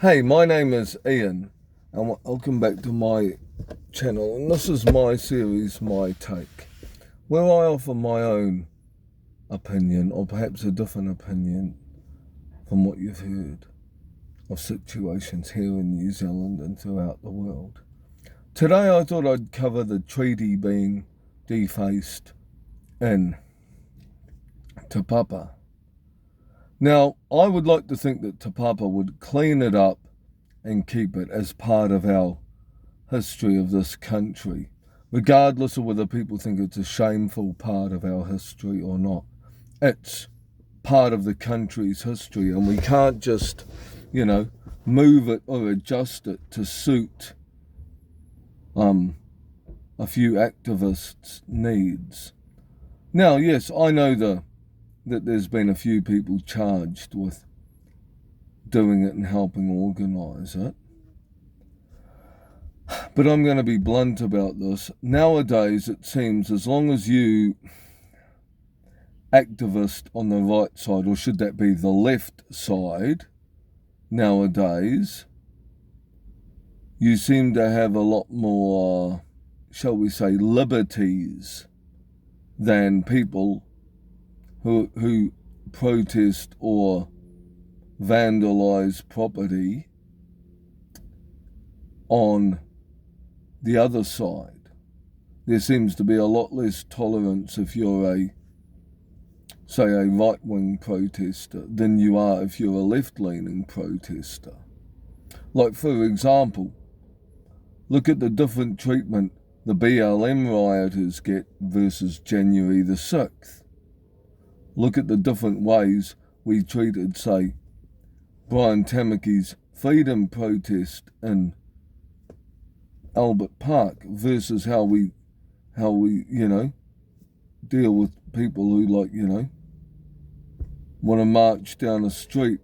Hey, my name is Ian, and welcome back to my channel. And this is my series, My Take, where I offer my own opinion, or perhaps a different opinion from what you've heard of situations here in New Zealand and throughout the world. Today I thought I'd cover the treaty being defaced in Te Papa. Now, I would like to think that Te Papa would clean it up and keep it as part of our history of this country, regardless of whether people think it's a shameful part of our history or not. It's part of the country's history, and we can't just, move it or adjust it to suit a few activists' needs. Now, yes, I know that there's been a few people charged with doing it and helping organise it. But I'm going to be blunt about this. Nowadays, it seems as long as you activist on the right side, or should that be the left side, nowadays, you seem to have a lot more, shall we say, liberties than people who protest or vandalise property on the other side. There seems to be a lot less tolerance if you're a right-wing protester than you are if you're a left-leaning protester. Like, for example, look at the different treatment the BLM rioters get versus January the 6th. Look at the different ways we treated, say, Brian Tamaki's freedom protest in Albert Park versus how we deal with people who want to march down the street,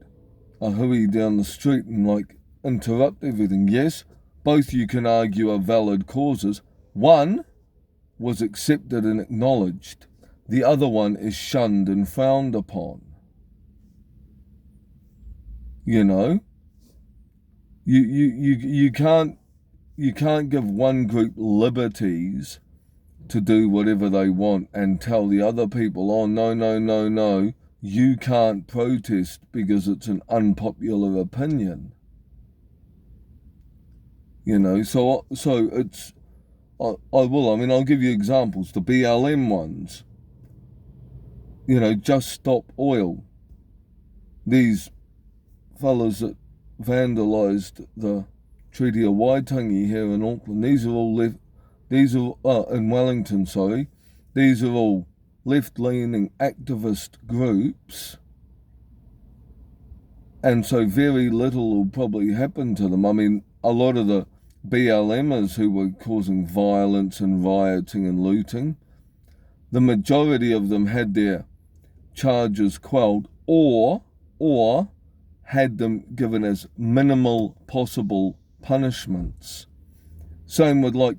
a hui down the street and interrupt everything. Yes, both you can argue are valid causes. One was accepted and acknowledged. The other one is shunned and frowned upon. You can't give one group liberties to do whatever they want and tell the other people, oh, no, you can't protest because it's an unpopular opinion. So it's, I'll give you examples. The BLM ones, Just Stop Oil. These fellas that vandalised the Treaty of Waitangi here in Auckland, in Wellington, sorry. These are all left-leaning activist groups, and so very little will probably happen to them. A lot of the BLMers who were causing violence and rioting and looting, the majority of them had their charges quelled or had them given as minimal possible punishments. Same with the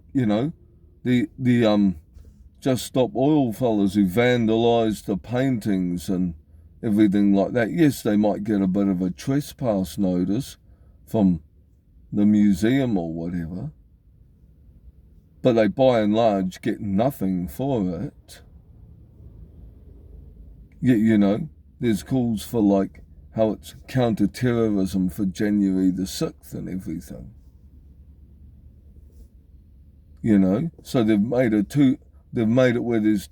Just Stop Oil fellas who vandalised the paintings and everything like that. Yes, they might get a bit of a trespass notice from the museum or whatever, but they by and large get nothing for it. Yet, there's calls for how it's counter-terrorism for January the 6th and everything. So they've made it where there's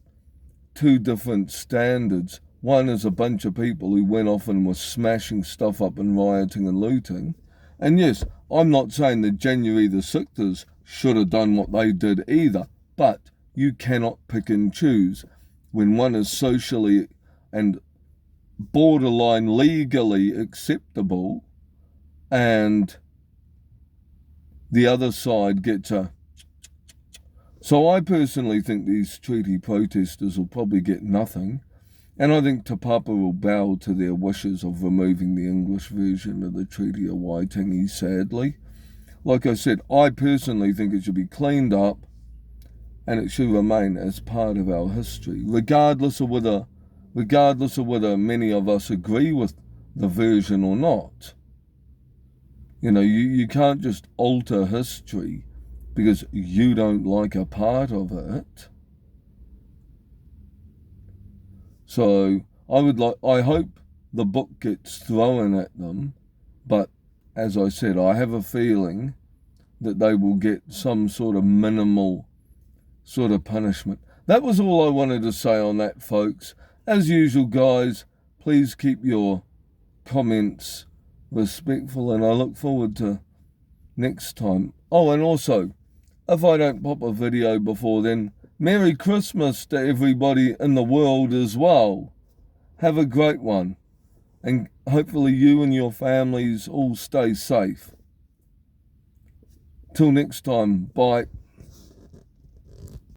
two different standards. One is a bunch of people who went off and were smashing stuff up and rioting and looting. And yes, I'm not saying that January the 6thers should have done what they did either, but you cannot pick and choose when one is socially and borderline legally acceptable and the other side gets a... So I personally think these treaty protesters will probably get nothing, and I think Te Papa will bow to their wishes of removing the English version of the Treaty of Waitangi, sadly. Like I said, I personally think it should be cleaned up and it should remain as part of our history, regardless of whether many of us agree with the version or not. You know, you can't just alter history because you don't like a part of it. So I hope the book gets thrown at them, but as I said, I have a feeling that they will get some sort of minimal sort of punishment. That was all I wanted to say on that, folks. As usual, guys, please keep your comments respectful, and I look forward to next time. Oh, and also, if I don't pop a video before then, Merry Christmas to everybody in the world as well. Have a great one, and hopefully you and your families all stay safe. Till next time, bye.